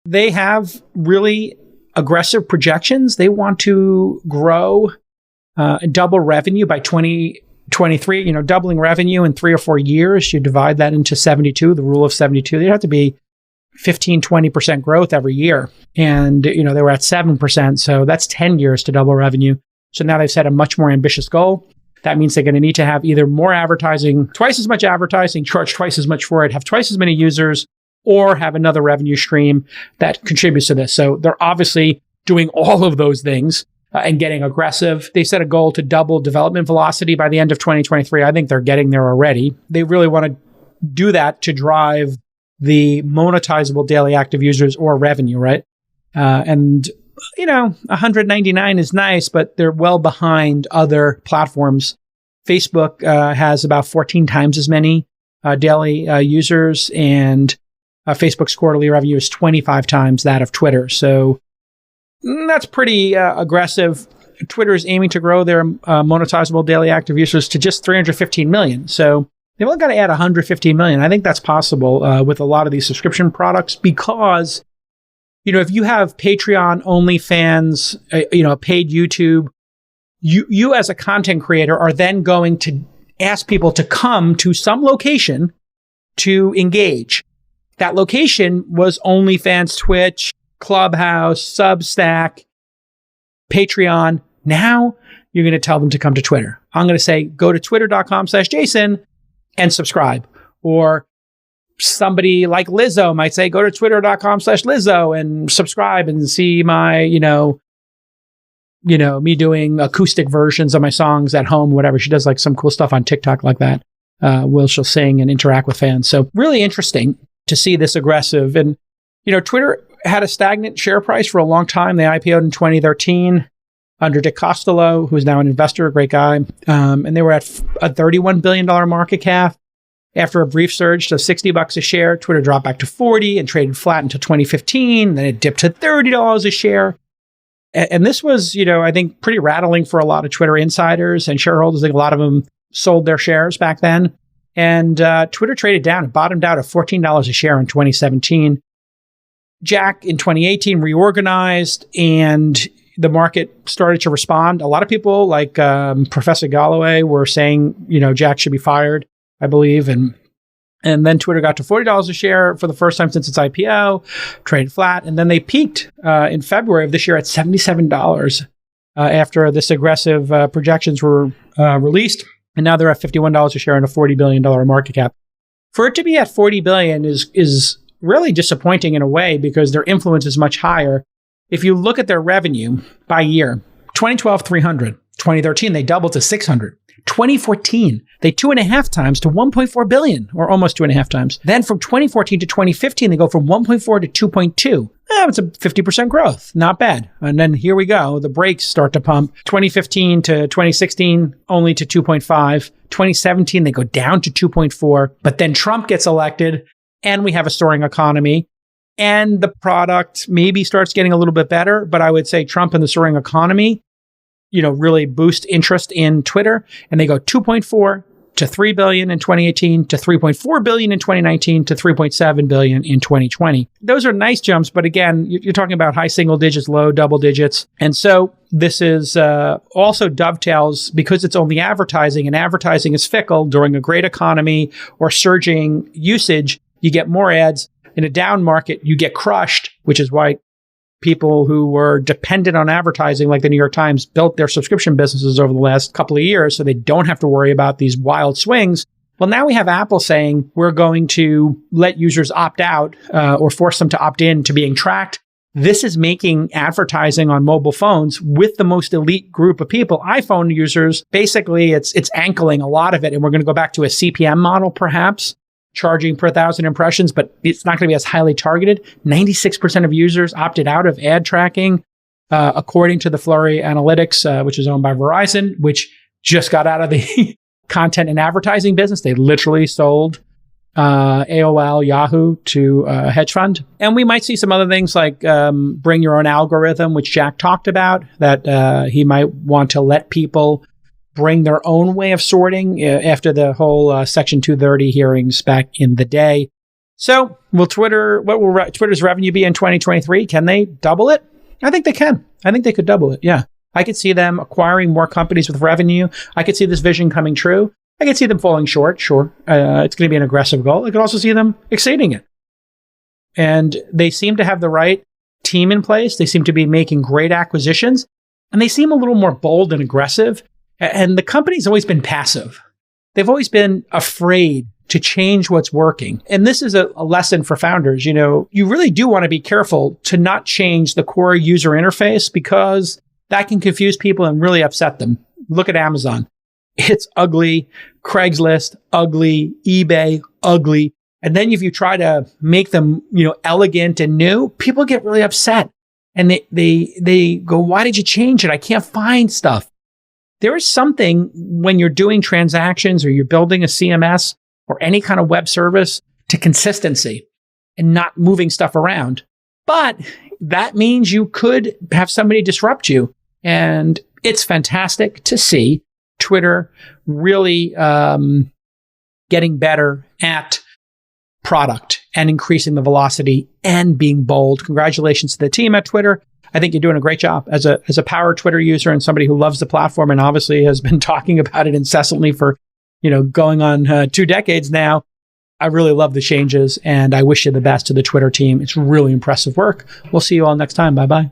They have really aggressive projections. They want to grow double revenue by 2023, doubling revenue in 3 or 4 years. You divide that into 72, the rule of 72. They have to be 15, 20% growth every year. And, they were at 7%. So that's 10 years to double revenue. So now they've set a much more ambitious goal. That means they're going to need to have either more advertising, twice as much advertising, charge twice as much for it, have twice as many users, or have another revenue stream that contributes to this. So they're obviously doing all of those things and getting aggressive. They set a goal to double development velocity by the end of 2023. I think they're getting there already. They really want to do that to drive the monetizable daily active users or revenue, right? And 199 is nice, but they're well behind other platforms. Facebook has about 14 times as many daily users, and Facebook's quarterly revenue is 25 times that of Twitter. So that's pretty aggressive. Twitter is aiming to grow their monetizable daily active users to just 315 million. So they've only got to add 115 million. I think that's possible with a lot of these subscription products because if you have Patreon, OnlyFans, paid YouTube, you as a content creator are then going to ask people to come to some location to engage. That location was OnlyFans, Twitch, Clubhouse, Substack, Patreon. Now you're going to tell them to come to Twitter. I'm going to say, go to twitter.com/Jason and subscribe. Or somebody like Lizzo might say, go to twitter.com/Lizzo and subscribe and see my, me doing acoustic versions of my songs at home, whatever. She does like some cool stuff on TikTok like that. She'll sing and interact with fans. So really interesting to see this aggressive. And, Twitter had a stagnant share price for a long time. They IPO'd in 2013 under Dick Costolo, who is now an investor, a great guy. And they were at a $31 billion market cap. After a brief surge to $60 a share, Twitter dropped back to $40 and traded flat until 2015. Then it dipped to $30 a share. And this was, I think pretty rattling for a lot of Twitter insiders and shareholders. I think a lot of them sold their shares back then. And Twitter traded down. It bottomed out at $14 a share in 2017. Jack in 2018 reorganized and the market started to respond. A lot of people like Professor Galloway were saying, Jack should be fired, I believe. And then Twitter got to $40 a share for the first time since its IPO, traded flat. And then they peaked in February of this year at $77 after this aggressive projections were released. And now they're at $51 a share and a $40 billion market cap. For it to be at $40 billion is really disappointing in a way because their influence is much higher. If you look at their revenue by year, 2012, 300. 2013, they doubled to 600. 2014, they 2.5 times to 1.4 billion, or almost 2.5 times. Then from 2014 to 2015, they go from 1.4 to 2.2. It's a 50% growth. Not bad. And then here we go. The brakes start to pump. 2015 to 2016, only to 2.5. 2017, they go down to 2.4. But then Trump gets elected, and we have a soaring economy. And the product maybe starts getting a little bit better. But I would say Trump and the soaring economy really boost interest in Twitter. And they go 2.4 to 3 billion in 2018, to 3.4 billion in 2019, to 3.7 billion in 2020. Those are nice jumps, but again, you're talking about high single digits, low double digits. And so this is also dovetails because it's only advertising, and advertising is fickle. During a great economy or surging usage, you get more ads. In a down market, you get crushed, which is why people who were dependent on advertising, like the New York Times, built their subscription businesses over the last couple of years so they don't have to worry about these wild swings. Well, now we have Apple saying we're going to let users opt out or force them to opt in to being tracked. This is making advertising on mobile phones with the most elite group of people, iPhone users. Basically, it's ankling a lot of it. And we're going to go back to a CPM model, perhaps, charging per 1,000 impressions, but it's not going to be as highly targeted. 96% of users opted out of ad tracking, according to the Flurry Analytics, which is owned by Verizon, which just got out of the content and advertising business. They literally sold AOL, Yahoo to a hedge fund. And we might see some other things like bring your own algorithm, which Jack talked about, that he might want to let people bring their own way of sorting after the whole Section 230 hearings back in the day. So what will Twitter's revenue be in 2023? Can they double it? I think they can. I think they could double it. Yeah. I could see them acquiring more companies with revenue. I could see this vision coming true. I could see them falling short. Sure. It's going to be an aggressive goal. I could also see them exceeding it. And they seem to have the right team in place. They seem to be making great acquisitions, and they seem a little more bold and aggressive. And the company's always been passive. They've always been afraid to change what's working. And this is a lesson for founders. You really do want to be careful to not change the core user interface, because that can confuse people and really upset them. Look at Amazon. It's ugly. Craigslist, ugly. eBay, ugly. And then if you try to make them, elegant and new, people get really upset. And they go, why did you change it? I can't find stuff. There is something when you're doing transactions or you're building a CMS or any kind of web service to consistency and not moving stuff around. But that means you could have somebody disrupt you. And it's fantastic to see Twitter really getting better at product and increasing the velocity and being bold. Congratulations to the team at Twitter. I think you're doing a great job as a power Twitter user and somebody who loves the platform and obviously has been talking about it incessantly for, going on 2 decades now. I really love the changes, and I wish you the best to the Twitter team. It's really impressive work. We'll see you all next time. Bye-bye.